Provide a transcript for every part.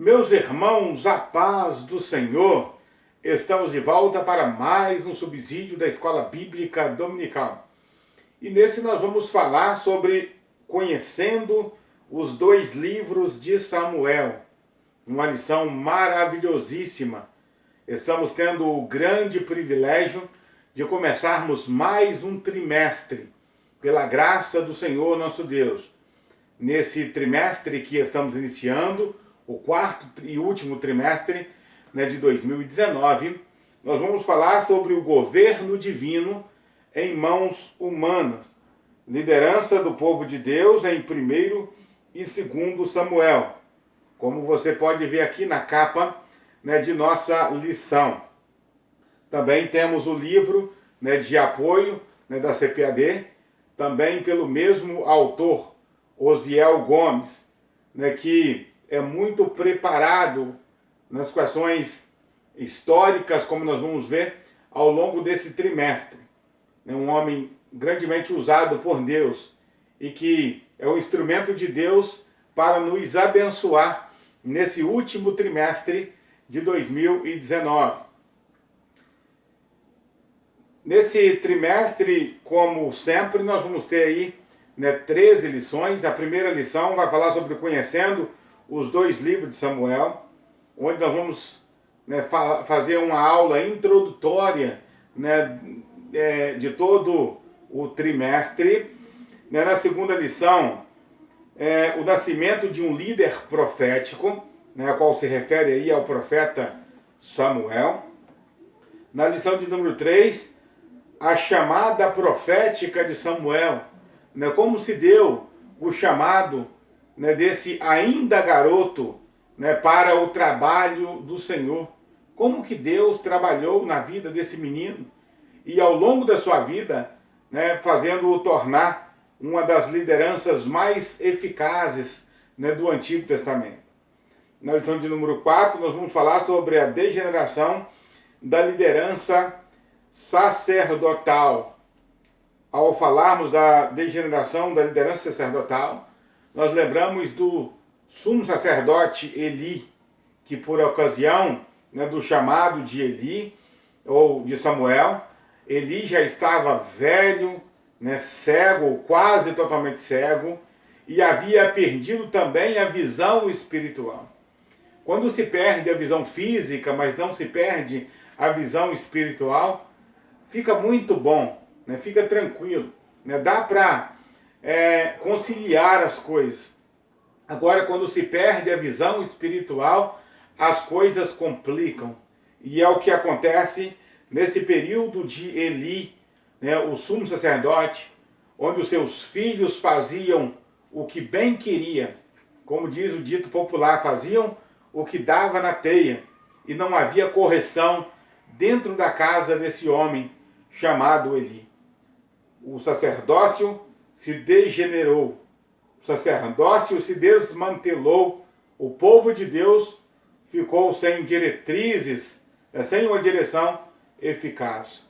Meus irmãos, a paz do Senhor, estamos de volta para mais um subsídio da Escola Bíblica Dominical. E nesse nós vamos falar sobre conhecendo os dois livros de Samuel. Uma lição maravilhosíssima. Estamos tendo o grande privilégio de começarmos mais um trimestre, pela graça do Senhor nosso Deus. Nesse trimestre que estamos iniciando, o quarto e último trimestre de 2019, nós vamos falar sobre o governo divino em mãos humanas, liderança do povo de Deus em 1º e 2º Samuel, como você pode ver aqui na capa de nossa lição. Também temos o livro de apoio da CPAD, também pelo mesmo autor, Osiel Gomes, que é muito preparado nas questões históricas, como nós vamos ver ao longo desse trimestre. É um homem grandemente usado por Deus e que é um instrumento de Deus para nos abençoar nesse último trimestre de 2019. Nesse trimestre, como sempre, nós vamos ter aí 13 lições. A primeira lição vai falar sobre conhecendo os dois livros de Samuel, onde nós vamos fazer uma aula introdutória de todo o trimestre. Na segunda lição, o nascimento de um líder profético, a qual se refere aí ao profeta Samuel. Na lição de número 3, a chamada profética de Samuel, como se deu o chamado desse ainda garoto para o trabalho do Senhor. Como que Deus trabalhou na vida desse menino e ao longo da sua vida, fazendo-o tornar uma das lideranças mais eficazes do Antigo Testamento. Na lição de número 4, nós vamos falar sobre a degeneração da liderança sacerdotal. Ao falarmos da degeneração da liderança sacerdotal, nós lembramos do sumo sacerdote Eli, que por ocasião do chamado de Eli, ou de Samuel, Eli já estava velho, cego, quase totalmente cego, e havia perdido também a visão espiritual. Quando se perde a visão física, mas não se perde a visão espiritual, fica muito bom, fica tranquilo, dá para conciliar as coisas. Agora, quando se perde a visão espiritual, as coisas complicam. E é o que acontece nesse período de Eli, o sumo sacerdote, onde os seus filhos faziam o que bem queria. Como diz o dito popular, faziam o que dava na teia. E não havia correção dentro da casa desse homem chamado Eli. O sacerdócio se degenerou, o sacerdócio se desmantelou, o povo de Deus ficou sem diretrizes, sem uma direção eficaz.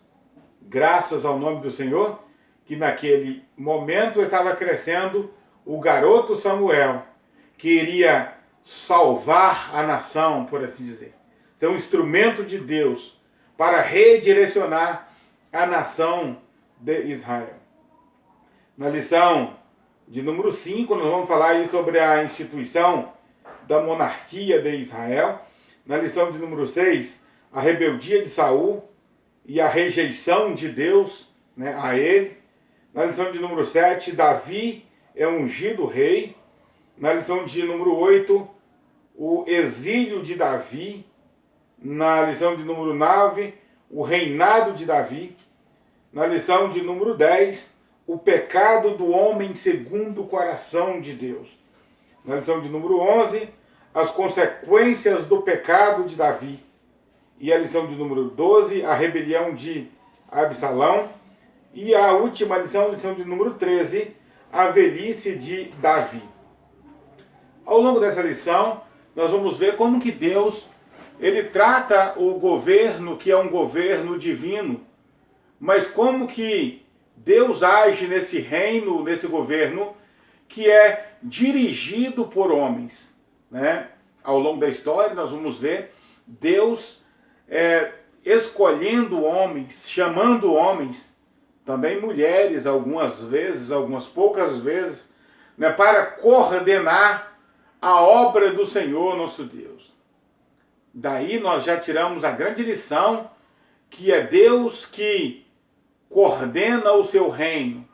Graças ao nome do Senhor, que naquele momento estava crescendo o garoto Samuel, que iria salvar a nação, por assim dizer. Ser um instrumento de Deus para redirecionar a nação de Israel. Na lição de número 5, nós vamos falar aí sobre a instituição da monarquia de Israel. Na lição de número 6, a rebeldia de Saul e a rejeição de Deus a ele. Na lição de número 7, Davi é ungido rei. Na lição de número 8, o exílio de Davi. Na lição de número 9, o reinado de Davi. Na lição de número 10, o pecado do homem segundo o coração de Deus. Na lição de número 11, as consequências do pecado de Davi. E a lição de número 12, a rebelião de Absalão. E a última lição de número 13, a velhice de Davi. Ao longo dessa lição, nós vamos ver como que Deus ele trata o governo, que é um governo divino, mas como que Deus age nesse reino, nesse governo, que é dirigido por homens, ao longo da história, nós vamos ver Deus escolhendo homens, chamando homens, também mulheres algumas vezes, algumas poucas vezes, né, para coordenar a obra do Senhor nosso Deus. Daí nós já tiramos a grande lição, que é Deus que coordena o seu reino,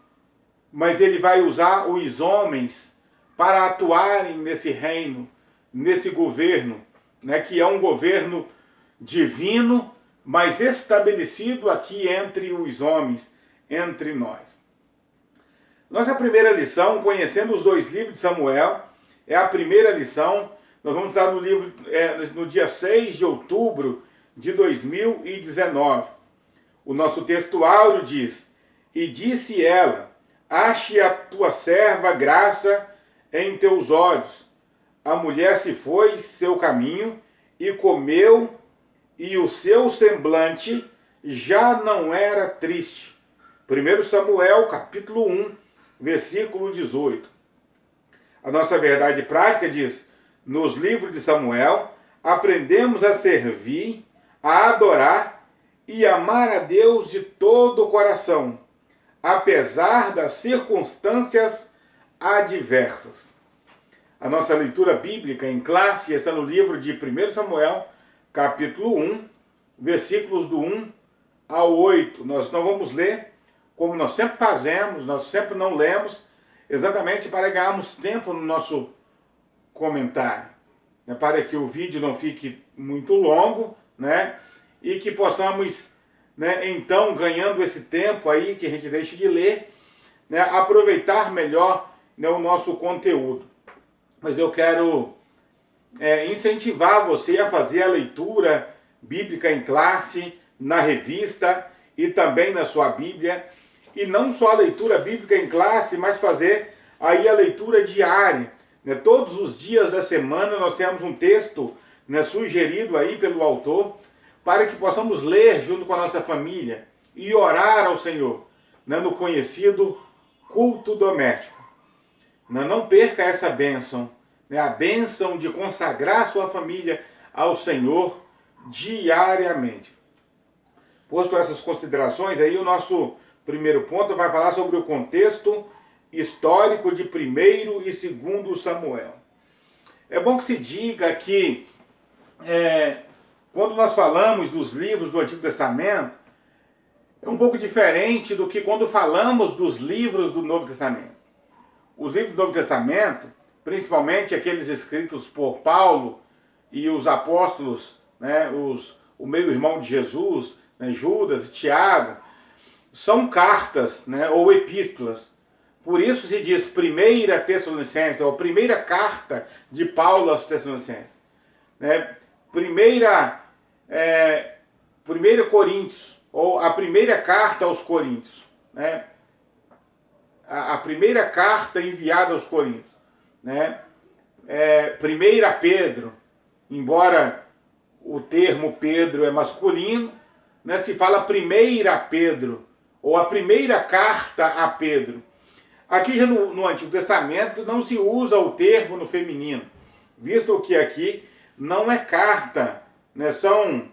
mas ele vai usar os homens para atuarem nesse reino, nesse governo, né, que é um governo divino, mas estabelecido aqui entre os homens, entre nós. Nossa primeira lição, conhecendo os 2 livros de Samuel, é a primeira lição. Nós vamos estar no livro no dia 6 de outubro de 2019. O nosso texto áureo diz: "E disse ela, ache a tua serva graça em teus olhos. A mulher se foi seu caminho e comeu, e o seu semblante já não era triste." 1 Samuel, capítulo 1, versículo 18. A nossa verdade prática diz: nos livros de Samuel, aprendemos a servir, a adorar e amar a Deus de todo o coração, apesar das circunstâncias adversas. A nossa leitura bíblica em classe está no livro de 1 Samuel, capítulo 1, versículos do 1 ao 8. Nós não vamos ler, como nós sempre fazemos, nós sempre não lemos, exatamente para ganharmos tempo no nosso comentário, né, para que o vídeo não fique muito longo, né, e que possamos, né, então, ganhando esse tempo aí, que a gente deixe de ler, né, aproveitar melhor, né, o nosso conteúdo. Mas eu quero incentivar você a fazer a leitura bíblica em classe, na revista e também na sua Bíblia. E não só a leitura bíblica em classe, mas fazer aí a leitura diária. Né? Todos os dias da semana nós temos um texto, né, sugerido aí pelo autor, para que possamos ler junto com a nossa família e orar ao Senhor, né, no conhecido culto doméstico. Não perca essa bênção, né, a bênção de consagrar sua família ao Senhor diariamente. Posto essas considerações, aí o nosso primeiro ponto vai falar sobre o contexto histórico de 1º e 2º Samuel. É bom que se diga que quando nós falamos dos livros do Antigo Testamento, é um pouco diferente do que quando falamos dos livros do Novo Testamento. Os livros do Novo Testamento, principalmente aqueles escritos por Paulo e os apóstolos, né, o meio-irmão de Jesus, né, Judas e Tiago, são cartas, né, ou epístolas. Por isso se diz 1 Tessalonicenses, ou primeira carta de Paulo aos Tessalonicenses. Né, 1 Coríntios, ou a primeira carta aos Coríntios. Né, a primeira carta enviada aos Coríntios. Né, 1 Pedro, embora o termo Pedro é masculino, né, se fala 1 Pedro, ou a primeira carta a Pedro. Aqui já no Antigo Testamento não se usa o termo no feminino, visto que aqui não é carta, né, são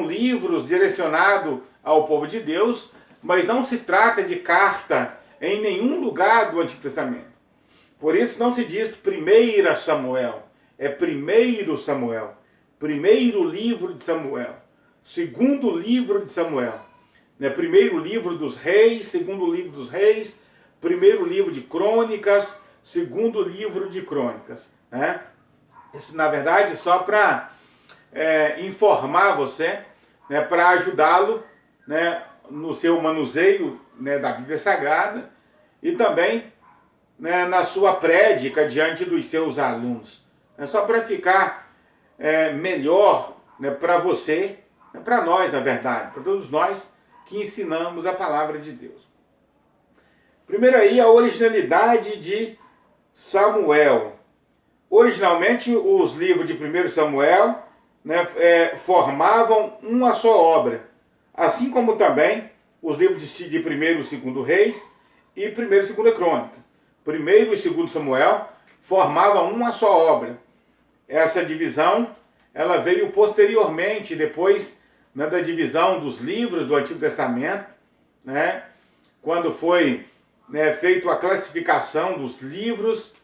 livros direcionados ao povo de Deus, mas não se trata de carta em nenhum lugar do Antigo Testamento. Por isso não se diz 1 Samuel, é 1 Samuel, primeiro livro de Samuel, segundo livro de Samuel, né? Primeiro livro dos reis, segundo livro dos reis, primeiro livro de crônicas, segundo livro de crônicas. Né? Isso, na verdade, só para informar você, né, para ajudá-lo, né, no seu manuseio, né, da Bíblia Sagrada e também, né, na sua prédica diante dos seus alunos. É só para ficar melhor, né, para você, né, para nós, na verdade, para todos nós que ensinamos a palavra de Deus. Primeiro aí, a originalidade de Samuel. Originalmente, os livros de 1 Samuel, né, formavam uma só obra, assim como também os livros de 1º e 2º Reis e 1º e 2ª Crônica. 1º e 2º Samuel formavam uma só obra. essa divisão ela veio posteriormente, depois, né, da divisão dos livros do Antigo Testamento, né, quando foi, né, feita a classificação dos livros,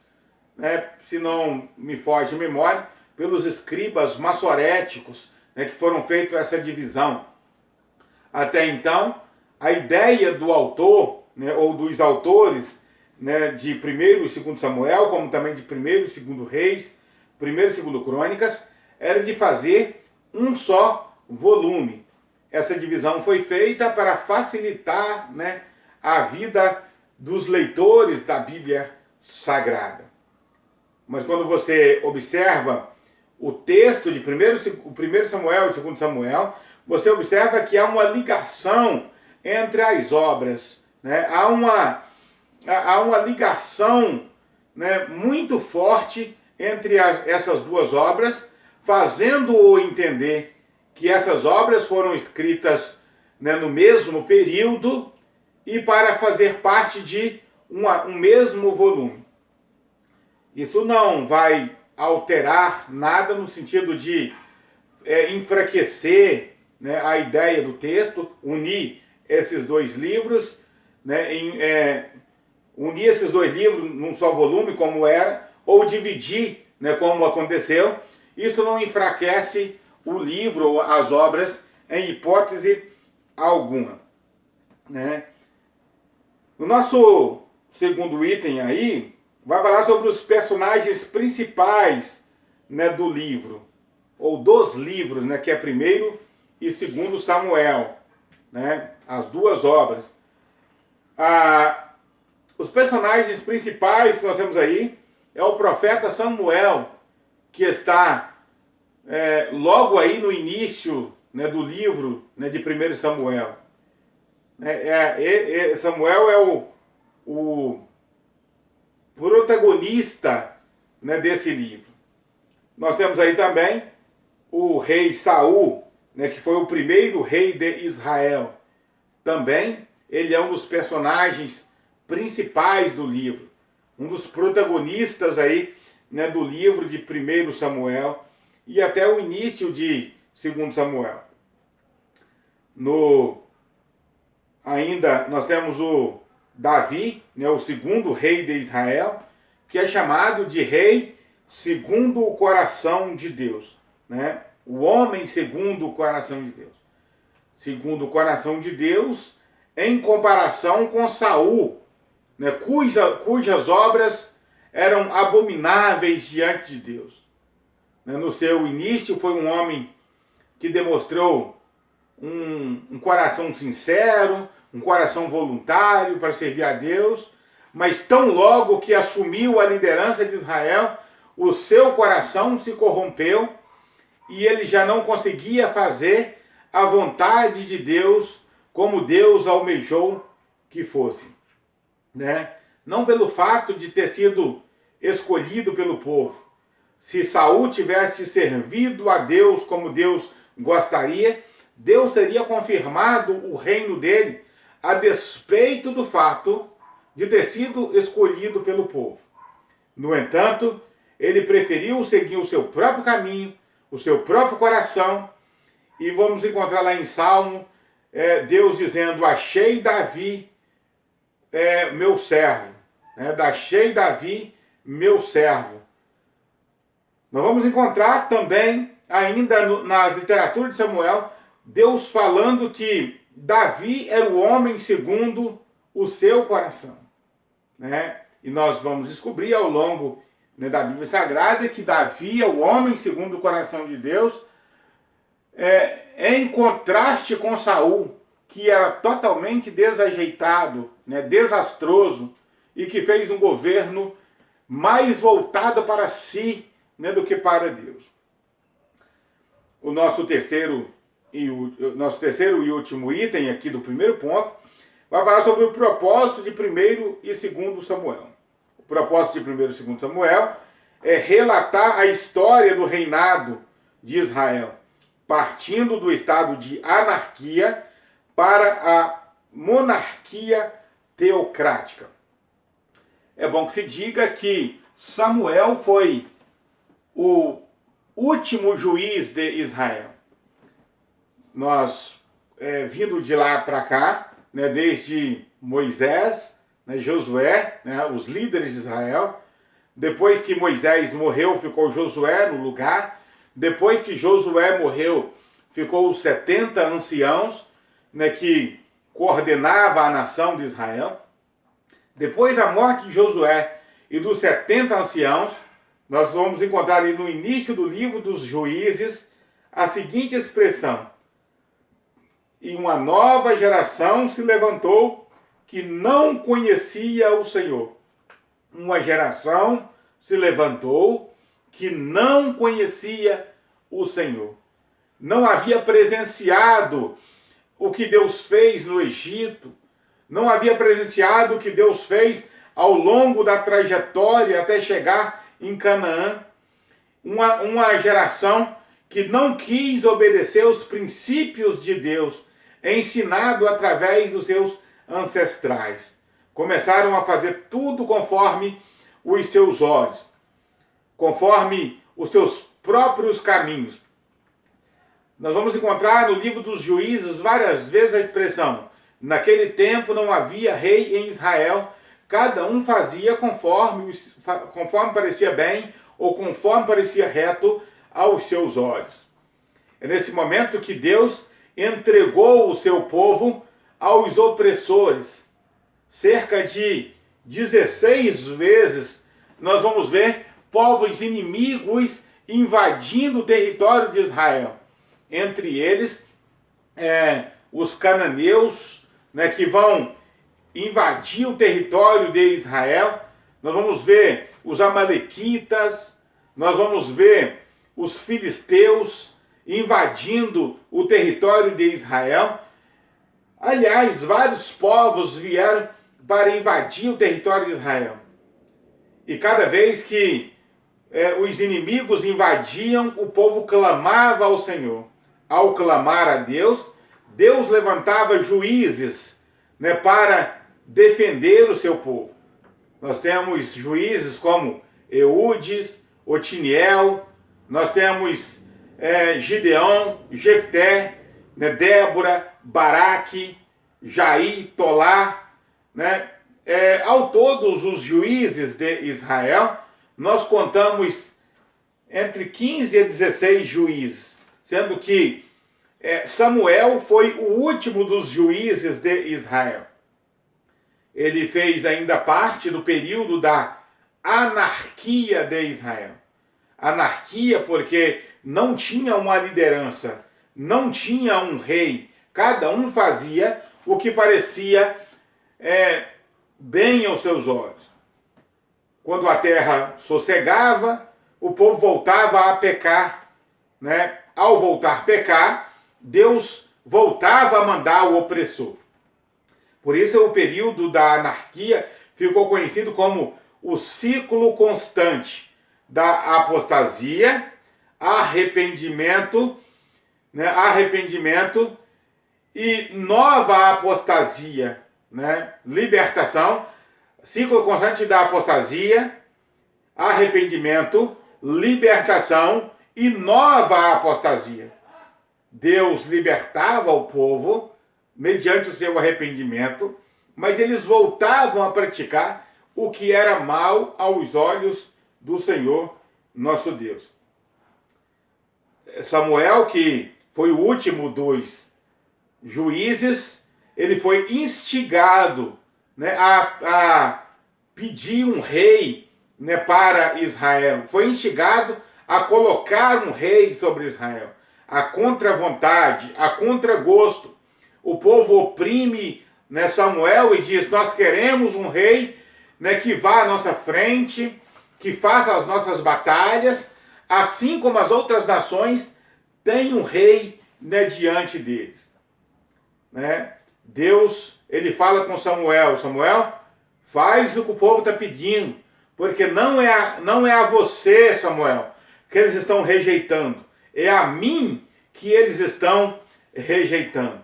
né, se não me foge a memória, pelos escribas massoréticos, né, que foram feitos essa divisão. Até então, a ideia do autor, né, ou dos autores, né, de 1º e 2º Samuel, como também de 1º e 2º Reis, 1º e 2º Crônicas, era de fazer um só volume. Essa divisão foi feita para facilitar, né, a vida dos leitores da Bíblia Sagrada. Mas quando você observa o texto de 1º Samuel e 2º Samuel, você observa que há uma ligação entre as obras, né? Há uma ligação, né, muito forte entre essas duas obras, fazendo-o entender que essas obras foram escritas, né, no mesmo período e para fazer parte de um mesmo volume. Isso não vai alterar nada no sentido de enfraquecer, né, a ideia do texto, unir esses dois livros, né, unir esses dois livros num só volume, como era, ou dividir, né, como aconteceu. Isso não enfraquece o livro ou as obras em hipótese alguma, né? O nosso segundo item aí vai falar sobre os personagens principais, né, do livro, ou dos livros, né, que é 1º e 2º Samuel, né, as duas obras. Os personagens principais que nós temos aí é o profeta Samuel, que está logo aí no início, né, do livro, né, de 1º Samuel. Samuel é o protagonista, né, desse livro. Nós temos aí também o rei Saul, né, que foi o primeiro rei de Israel. Também ele é um dos personagens principais do livro, um dos protagonistas aí, né, do livro de 1º Samuel e até o início de 2º Samuel. Ainda nós temos o Davi, né, o 2º rei de Israel, que é chamado de rei segundo o coração de Deus, né? O homem segundo o coração de Deus. Segundo o coração de Deus, em comparação com Saul, né, cujas obras eram abomináveis diante de Deus. No seu início foi um homem que demonstrou um coração sincero, um coração voluntário para servir a Deus, mas tão logo que assumiu a liderança de Israel, o seu coração se corrompeu e ele já não conseguia fazer a vontade de Deus como Deus almejou que fosse, né? Não pelo fato de ter sido escolhido pelo povo. Se Saul tivesse servido a Deus como Deus gostaria, Deus teria confirmado o reino dele a despeito do fato de ter sido escolhido pelo povo. No entanto, ele preferiu seguir o seu próprio caminho, o seu próprio coração, e vamos encontrar lá em Salmo, Deus dizendo: achei Davi, meu servo. Achei Davi, meu servo. Nós vamos encontrar também, ainda na literatura de Samuel, Deus falando que Davi era o homem segundo o seu coração, né? E nós vamos descobrir ao longo, né, da Bíblia Sagrada que Davi é o homem segundo o coração de Deus, em contraste com Saul, que era totalmente desajeitado, né, desastroso, e que fez um governo mais voltado para si, né, do que para Deus. O nosso terceiro e último item aqui do primeiro ponto vai falar sobre o propósito de 1º e 2º Samuel. O propósito de 1º e 2º Samuel é relatar a história do reinado de Israel, partindo do estado de anarquia para a monarquia teocrática. É bom que se diga que Samuel foi o último juiz de Israel. Nós, vindo de lá para cá, né, desde Moisés, né, Josué, né, os líderes de Israel. Depois que Moisés morreu, ficou Josué no lugar. Depois que Josué morreu, ficou os 70 anciãos, né, que coordenava a nação de Israel. Depois da morte de Josué e dos 70 anciãos, nós vamos encontrar ali no início do livro dos Juízes a seguinte expressão: e uma nova geração se levantou que não conhecia o Senhor. Uma geração se levantou que não conhecia o Senhor. Não havia presenciado o que Deus fez no Egito, não havia presenciado o que Deus fez ao longo da trajetória até chegar em Canaã. Uma geração que não quis obedecer os princípios de Deus, ensinado através dos seus ancestrais. Começaram a fazer tudo conforme os seus olhos, conforme os seus próprios caminhos. Nós vamos encontrar no livro dos Juízes várias vezes a expressão: naquele tempo não havia rei em Israel, cada um fazia conforme parecia bem ou conforme parecia reto aos seus olhos. É nesse momento que Deus entregou o seu povo aos opressores. Cerca de 16 vezes nós vamos ver povos inimigos invadindo o território de Israel. Entre eles, os cananeus, né, que vão invadir o território de Israel. Nós vamos ver os amalequitas, nós vamos ver os filisteus invadindo o território de Israel. Aliás, vários povos vieram para invadir o território de Israel. E cada vez que os inimigos invadiam, o povo clamava ao Senhor. Ao clamar a Deus, Deus levantava juízes, né, para defender o seu povo. Nós temos juízes como Eudes, Otiniel, nós temos Gideão, Jefté, né, Débora, Baraque, Jair, Tolá, né? Ao todos os juízes de Israel, nós contamos entre 15 e 16 juízes, sendo que Samuel foi o último dos juízes de Israel. Ele fez ainda parte do período da anarquia de Israel. Anarquia porque não tinha uma liderança, não tinha um rei. Cada um fazia o que parecia bem aos seus olhos. Quando a terra sossegava, o povo voltava a pecar, né? Ao voltar a pecar, Deus voltava a mandar o opressor. Por isso o período da anarquia ficou conhecido como o ciclo constante da apostasia, arrependimento, né? Arrependimento e nova apostasia, né? Libertação, ciclo constante da apostasia, arrependimento, libertação e nova apostasia. Deus libertava o povo mediante o seu arrependimento, mas eles voltavam a praticar o que era mal aos olhos do Senhor nosso Deus. Samuel, que foi o último dos juízes, ele foi instigado, né, a pedir um rei, né, para Israel. Foi instigado a colocar um rei sobre Israel. A contra-vontade, a contra-gosto. O povo oprime, né, Samuel e diz: nós queremos um rei, né, que vá à nossa frente, que faça as nossas batalhas, assim como as outras nações têm um rei, né, diante deles. Né? Deus, ele fala com Samuel: Samuel, faz o que o povo está pedindo, porque não é a você, Samuel, que eles estão rejeitando, é a mim que eles estão rejeitando.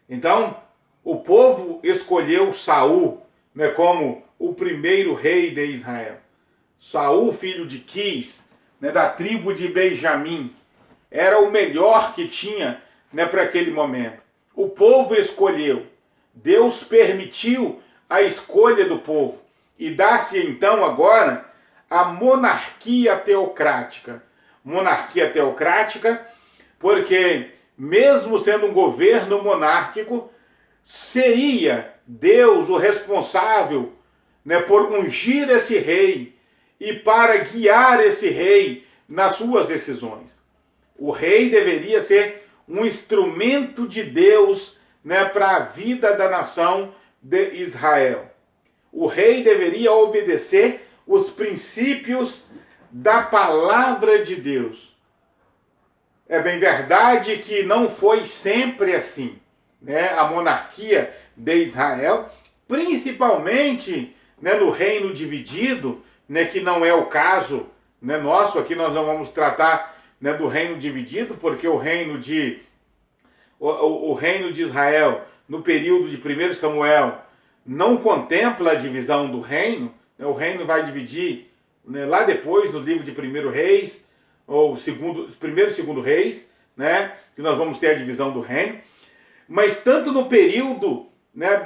Então, o povo escolheu Saul, né, como o primeiro rei de Israel. Saul, filho de Quis, né, da tribo de Benjamim. Era o melhor que tinha, né, para aquele momento. O povo escolheu. Deus permitiu a escolha do povo. E dá-se então agora a monarquia teocrática. Monarquia teocrática porque, mesmo sendo um governo monárquico, seria Deus o responsável, né, por ungir esse rei e para guiar esse rei nas suas decisões. O rei deveria ser um instrumento de Deus, né, para a vida da nação de Israel. O rei deveria obedecer os princípios da palavra de Deus. É bem verdade que não foi sempre assim, né? A monarquia de Israel, principalmente, né, no reino dividido, né, que não é o caso, né, nosso. Aqui nós não vamos tratar, né, do reino dividido, porque o reino de Israel, no período de 1 Samuel, não contempla a divisão do reino, né? O reino vai dividir, né, lá depois, no livro de 1 Reis, ou primeiro e segundo Reis, né, que nós vamos ter a divisão do reino. Mas tanto no período, né,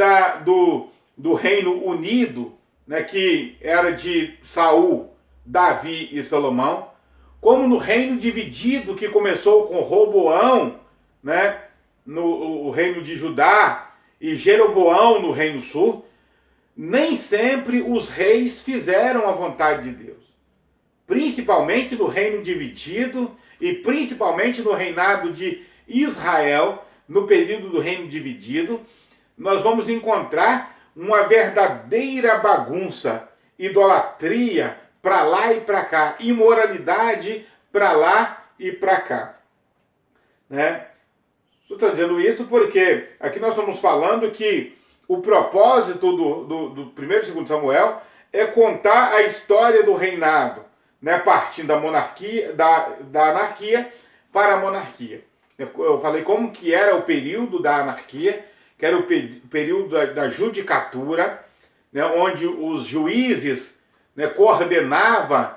do Reino Unido, né, que era de Saul, Davi e Salomão, como no reino dividido que começou com Roboão, né, no reino de Judá, e Jeroboão no reino sul, nem sempre os reis fizeram a vontade de Deus. Principalmente no reino dividido e principalmente no reinado de Israel, no período do reino dividido, nós vamos encontrar uma verdadeira bagunça, idolatria para lá e para cá, imoralidade para lá e para cá, né? Estou dizendo isso porque aqui nós estamos falando que o propósito do 1º e 2º Samuel é contar a história do reinado, né, partindo da monarquia, da anarquia para a monarquia. Eu falei como que era o período da anarquia, que era o período da judicatura, né, onde os juízes, né, coordenavam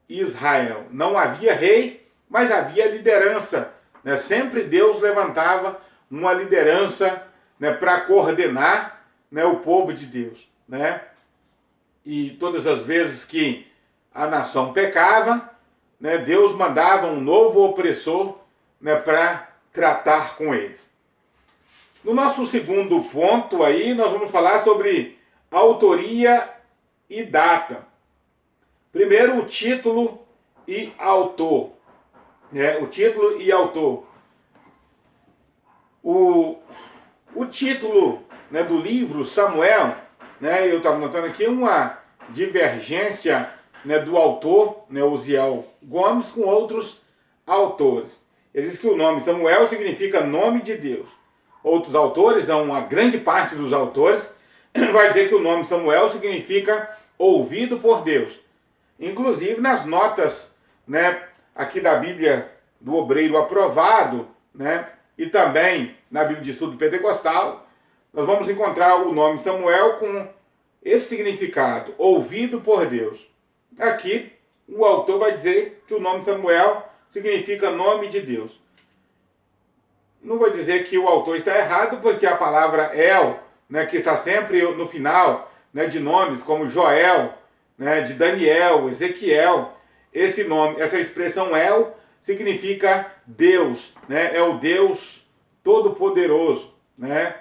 Israel. Não havia rei, mas havia liderança, né? Sempre Deus levantava uma liderança, né, para coordenar, né, o povo de Deus, né? E todas as vezes que a nação pecava, né, Deus mandava um novo opressor, né, para tratar com eles. No nosso segundo ponto aí, nós vamos falar sobre autoria e data. Primeiro, o título e autor. Né? O título e autor. O título, né, do livro Samuel, né, eu estava notando aqui uma divergência, né, do autor, né, Uziel Gomes, com outros autores. Ele diz que o nome Samuel significa nome de Deus. Outros autores, uma grande parte dos autores, vai dizer que o nome Samuel significa ouvido por Deus. Inclusive nas notas, né, aqui da Bíblia do Obreiro Aprovado, né, e também na Bíblia de Estudo Pentecostal, nós vamos encontrar o nome Samuel com esse significado, ouvido por Deus. Aqui, o autor vai dizer que o nome Samuel significa nome de Deus. Não vou dizer que o autor está errado, porque a palavra El, né, que está sempre no final, né, de nomes como Joel, né, de Daniel, Ezequiel, esse nome, essa expressão El significa Deus, né, é o Deus Todo-Poderoso, né,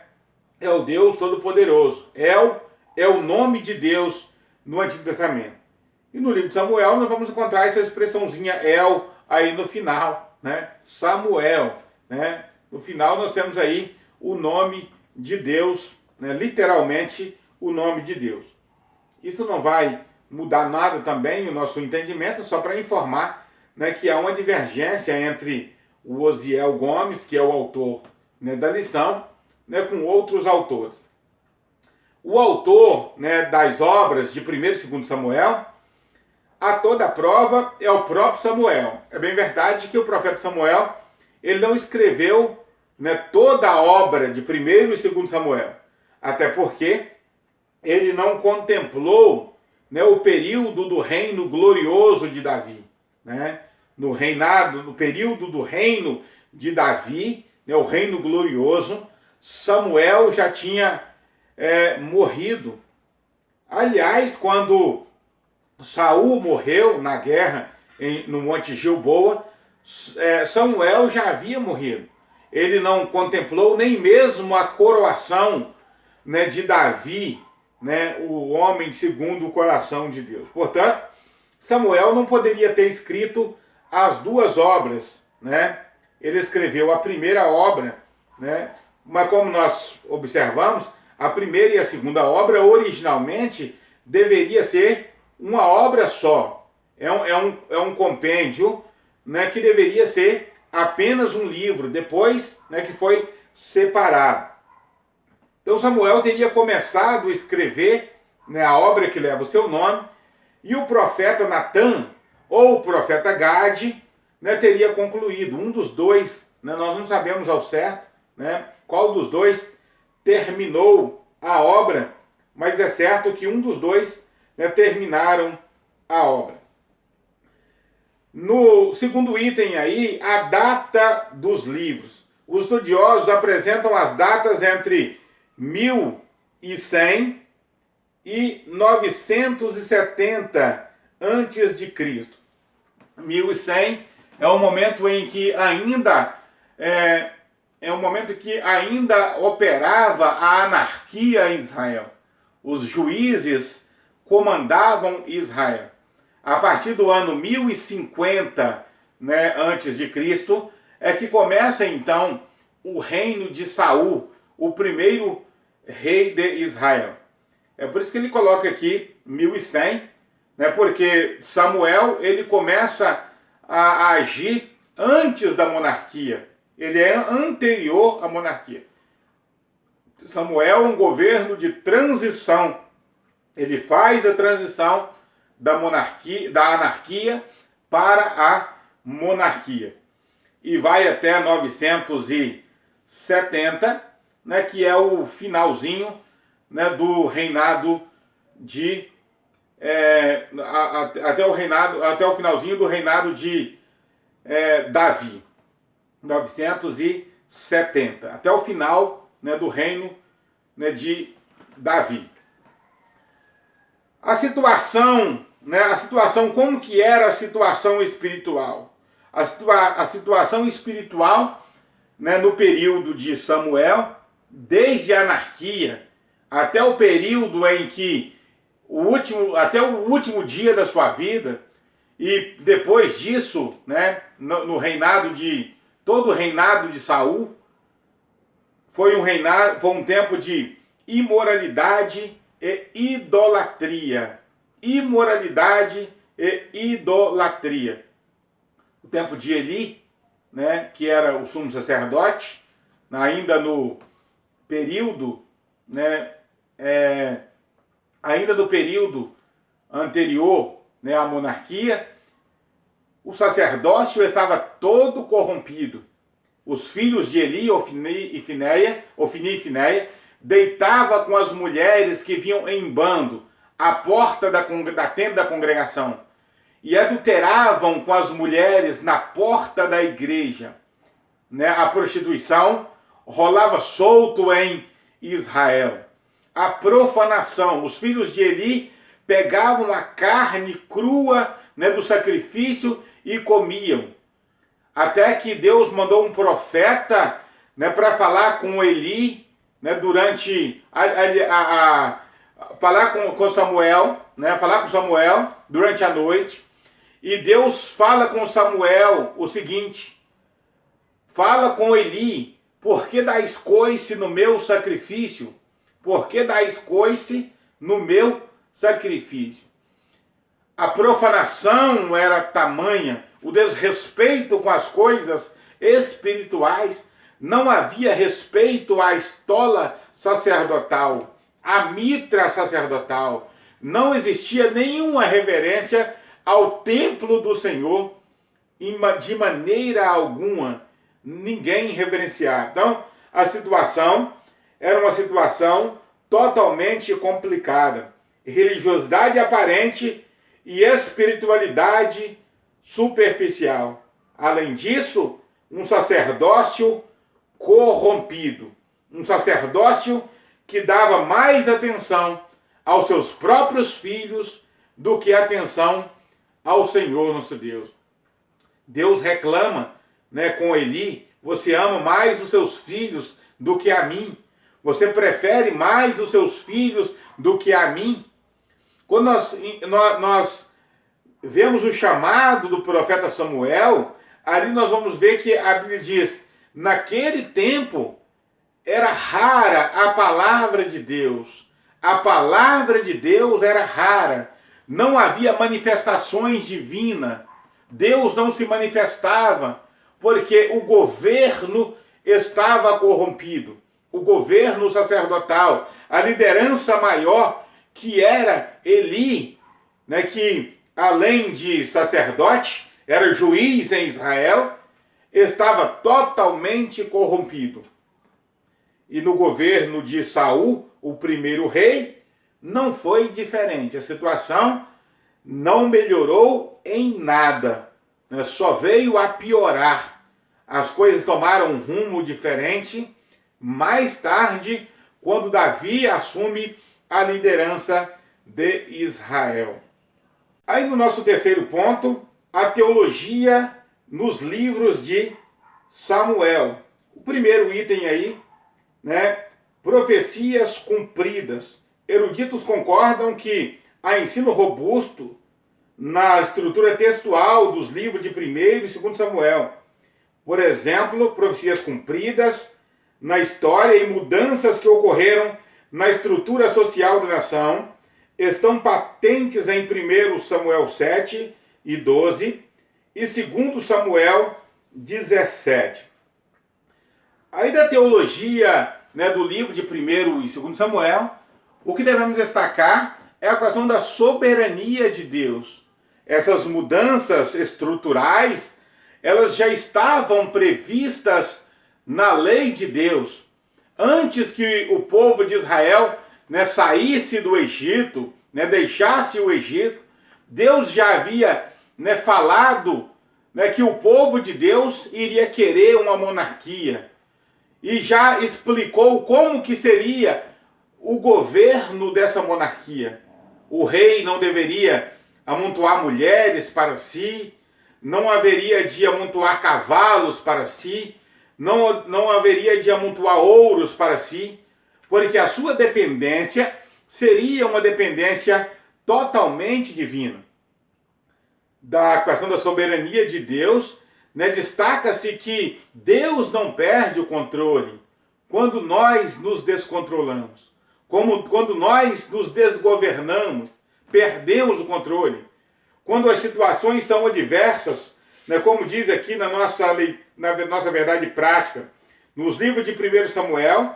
é o Deus Todo-Poderoso. El é o nome de Deus no Antigo Testamento. E no livro de Samuel nós vamos encontrar essa expressãozinha El aí no final, né, Samuel, né. No final nós temos aí o nome de Deus, né, literalmente o nome de Deus. Isso não vai mudar nada também o nosso entendimento, só para informar, né, que há uma divergência entre o Uziel Gomes, que é o autor, né, da lição, né, com outros autores. O autor, né, das obras de 1º e 2º Samuel, a toda prova, é o próprio Samuel. É bem verdade que o profeta Samuel, ele não escreveu, né, toda a obra de 1º e 2º Samuel, até porque ele não contemplou, né, o período do reino glorioso de Davi. né, no reinado, no período do reino de Davi, né, o reino glorioso, Samuel já tinha morrido. Aliás, quando Saul morreu na guerra no Monte Gilboa, Samuel já havia morrido. Ele não contemplou nem mesmo a coroação, né, de Davi, né, o homem segundo o coração de Deus. Portanto, Samuel não poderia ter escrito as duas obras, né? Ele escreveu a primeira obra, né? Mas como nós observamos, a primeira e a segunda obra originalmente deveria ser uma obra só. É um compêndio, né, que deveria ser apenas um livro, depois, né, que foi separado. Então Samuel teria começado a escrever, né, a obra que leva o seu nome, e o profeta Natã, ou o profeta Gade, né, teria concluído. Um dos dois, né, nós não sabemos ao certo, né, qual dos dois terminou a obra, mas é certo que um dos dois, né, terminaram a obra. No segundo item aí, a data dos livros. Os estudiosos apresentam as datas entre 1100 e 970 antes de Cristo. 1100 é um momento em que ainda operava a anarquia em Israel. Os juízes comandavam Israel. A partir do ano 1050, né, antes de Cristo, é que começa então o reino de Saul, o primeiro rei de Israel. É por isso que ele coloca aqui 1100, né, porque Samuel ele começa a agir antes da monarquia. Ele é anterior à monarquia. Samuel é um governo de transição. Ele faz a transição da anarquia para a monarquia. E vai até 970, né, que é o finalzinho, né, do reinado de até o finalzinho do reinado de Davi. 970, até o final, né, do reino, né, de Davi. A situação, como que era a situação espiritual? A situação espiritual, né, no período de Samuel, desde a anarquia até o período em que até o último dia da sua vida, e depois disso, né, no reinado todo o reinado de Saul, foi um tempo de imoralidade e idolatria. Imoralidade e idolatria. O tempo de Eli, né, que era o sumo sacerdote, ainda no período, né, ainda no período anterior, né, à monarquia, o sacerdócio estava todo corrompido. Os filhos de Eli, Ofni e Finéia, deitavam com as mulheres que vinham em bando à porta da tenda da congregação e adulteravam com as mulheres na porta da igreja. Né? A prostituição rolava solto em Israel. A profanação. Os filhos de Eli pegavam a carne crua, né, do sacrifício e comiam. Até que Deus mandou um profeta, né, para falar com Eli, né, durante falar com Samuel, né, falar com Samuel durante a noite. E Deus fala com Samuel o seguinte: fala com Eli, por que dás coice no meu sacrifício? Por que dás coice no meu sacrifício? A profanação era tamanha, o desrespeito com as coisas espirituais, não havia respeito à estola sacerdotal, à mitra sacerdotal, não existia nenhuma reverência ao templo do Senhor, de maneira alguma, ninguém reverenciava. Então, a situação era uma situação totalmente complicada. Religiosidade aparente e espiritualidade superficial. Além disso, um sacerdócio corrompido. Um sacerdócio que dava mais atenção aos seus próprios filhos do que atenção ao Senhor nosso Deus. Deus reclama, com Eli: você ama mais os seus filhos do que a mim. Você prefere mais os seus filhos do que a mim. Quando nós vemos o chamado do profeta Samuel, ali nós vamos ver que a Bíblia diz: naquele tempo era rara a palavra de Deus. A palavra de Deus era rara. Não havia manifestações divinas. Deus não se manifestava porque o governo estava corrompido. O governo sacerdotal, a liderança maior, que era Eli, que além de sacerdote, era juiz em Israel, estava totalmente corrompido. E no governo de Saul, o primeiro rei, não foi diferente. A situação não melhorou em nada, só veio a piorar. As coisas tomaram um rumo diferente mais tarde, quando Davi assume a liderança de Israel. Aí no nosso terceiro ponto, a teologia nos livros de Samuel. O primeiro item aí, profecias cumpridas. Eruditos concordam que há ensino robusto na estrutura textual dos livros de 1º e 2º Samuel. Por exemplo, profecias cumpridas na história e mudanças que ocorreram na estrutura social da nação estão patentes em 1 Samuel 7 e 12 e 2 Samuel 17. Aí da teologia do livro de 1 e 2 Samuel, o que devemos destacar é a questão da soberania de Deus. Essas mudanças estruturais, elas já estavam previstas na lei de Deus. Antes que o povo de Israel saísse do Egito, deixasse o Egito, Deus já havia falado que o povo de Deus iria querer uma monarquia. E já explicou como que seria o governo dessa monarquia. O rei não deveria amontoar mulheres para si, não haveria de amontoar cavalos para si, não haveria de amontoar ouros para si, porque a sua dependência seria uma dependência totalmente divina. Da questão da soberania de Deus, destaca-se que Deus não perde o controle quando nós nos descontrolamos, quando nós nos desgovernamos, perdemos o controle. Quando as situações são adversas, como diz aqui na nossa verdade prática, nos livros de 1 Samuel,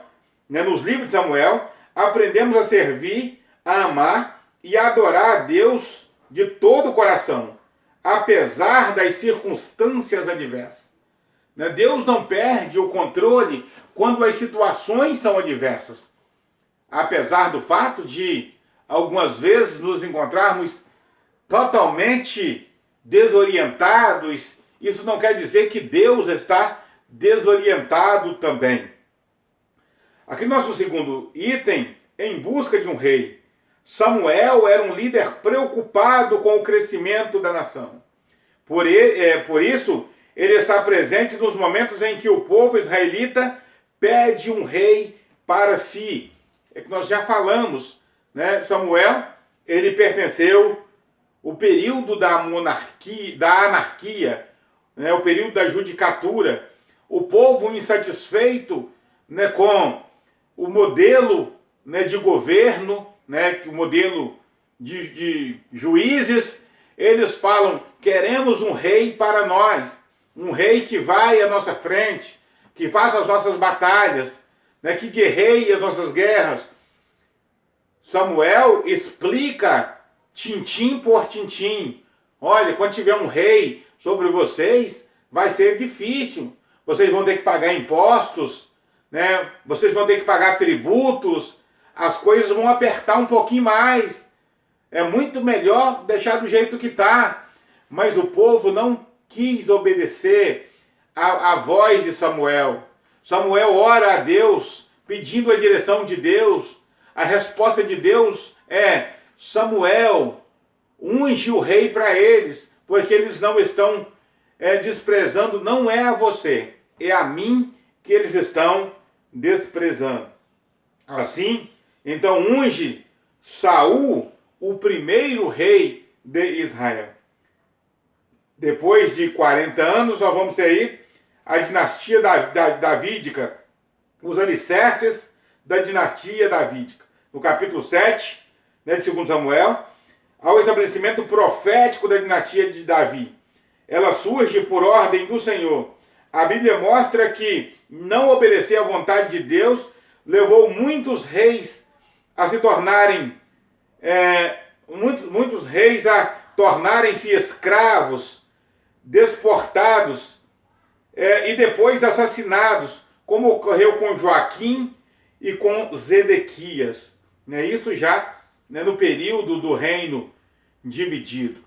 nos livros de Samuel, aprendemos a servir, a amar e a adorar a Deus de todo o coração, apesar das circunstâncias adversas. Deus não perde o controle quando as situações são adversas. Apesar do fato de, algumas vezes, nos encontrarmos totalmente desorientados, isso não quer dizer que Deus está desorientado também. Aqui no nosso segundo item, em busca de um rei. Samuel era um líder preocupado com o crescimento da nação. Por isso, ele está presente nos momentos em que o povo israelita pede um rei para si. É que nós já falamos, Samuel, ele pertenceu ao período da monarquia, da anarquia, o período da judicatura. O povo insatisfeito com o modelo de governo, o modelo de juízes, eles falam: queremos um rei para nós, um rei que vai à nossa frente, que faça as nossas batalhas, que guerreie as nossas guerras. Samuel explica tintim por tintim: olha, quando tiver um rei sobre vocês, vai ser difícil, vocês vão ter que pagar impostos, vocês vão ter que pagar tributos, as coisas vão apertar um pouquinho mais. É muito melhor deixar do jeito que está. mas o povo não quis obedecer à voz de Samuel. Samuel ora a Deus, pedindo a direção de Deus. A resposta de Deus é: Samuel, unge o rei para eles, porque eles não estão desprezando, não é a você, é a mim que eles estão desprezando. Assim, então unge Saul, o primeiro rei de Israel. Depois de 40 anos, nós vamos ter aí a dinastia davídica, os alicerces da dinastia davídica. No capítulo 7, de 2 Samuel, ao estabelecimento profético da dinastia de Davi. Ela surge por ordem do Senhor. A Bíblia mostra que não obedecer à vontade de Deus levou muitos reis a se tornarem, muitos reis a tornarem-se escravos, deportados e depois assassinados, como ocorreu com Joaquim e com Zedequias. Isso já no período do reino dividido.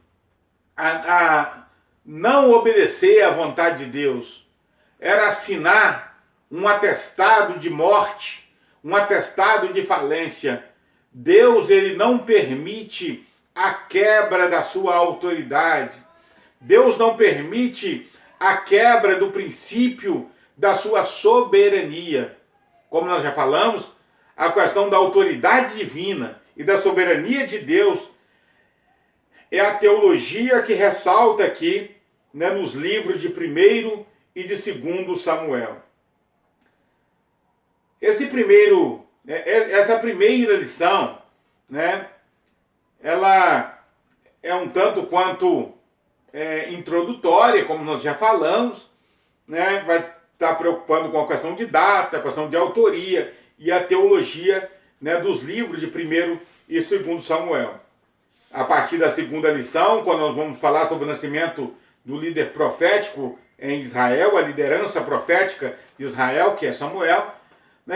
Não obedecer à vontade de Deus era assinar um atestado de morte, um atestado de falência. Deus, ele não permite a quebra da sua autoridade. Deus não permite a quebra do princípio da sua soberania. Como nós já falamos, a questão da autoridade divina e da soberania de Deus é a teologia que ressalta aqui, nos livros de 1º e de 2º Samuel. Essa primeira lição, ela é um tanto quanto introdutória, como nós já falamos, vai estar preocupando com a questão de data, a questão de autoria e a teologia dos livros de 1º e 2º Samuel. A partir da segunda lição, quando nós vamos falar sobre o nascimento do líder profético em Israel, a liderança profética de Israel, que é Samuel,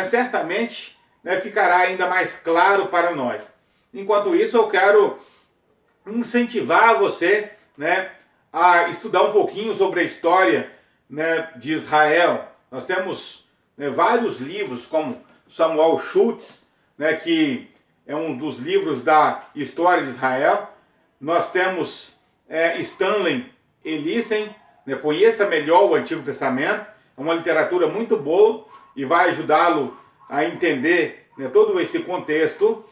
certamente ficará ainda mais claro para nós. Enquanto isso, eu quero incentivar você a estudar um pouquinho sobre a história de Israel. Nós temos vários livros, como Samuel Schultz, que é um dos livros da história de Israel. Nós temos Stanley Elissen, Conheça Melhor o Antigo Testamento. É uma literatura muito boa e vai ajudá-lo a entender todo esse contexto.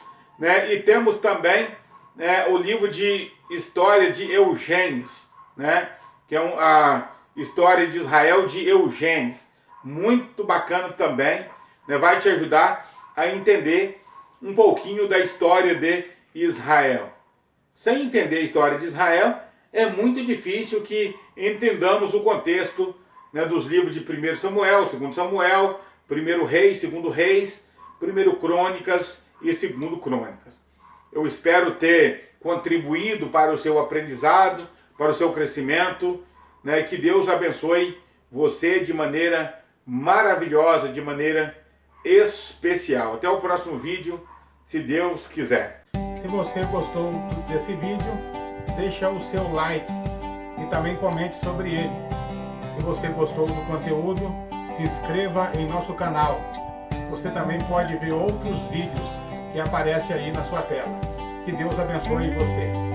E temos também o livro de história de Eugênides, que é a história de Israel de Eugênides. Muito bacana também, vai te ajudar a entender um pouquinho da história de Israel. Sem entender a história de Israel, é muito difícil que entendamos o contexto dos livros de 1 Samuel, 2 Samuel, 1 Reis, 2 Reis, 1 Crônicas e 2 Crônicas. Eu espero ter contribuído para o seu aprendizado, para o seu crescimento, e que Deus abençoe você de maneira maravilhosa, de maneira especial. Até o próximo vídeo, se Deus quiser. Se você gostou desse vídeo, deixa o seu like e também comente sobre ele. Se você gostou do conteúdo, se inscreva em nosso canal. Você também pode ver outros vídeos que aparecem aí na sua tela. Que Deus abençoe você.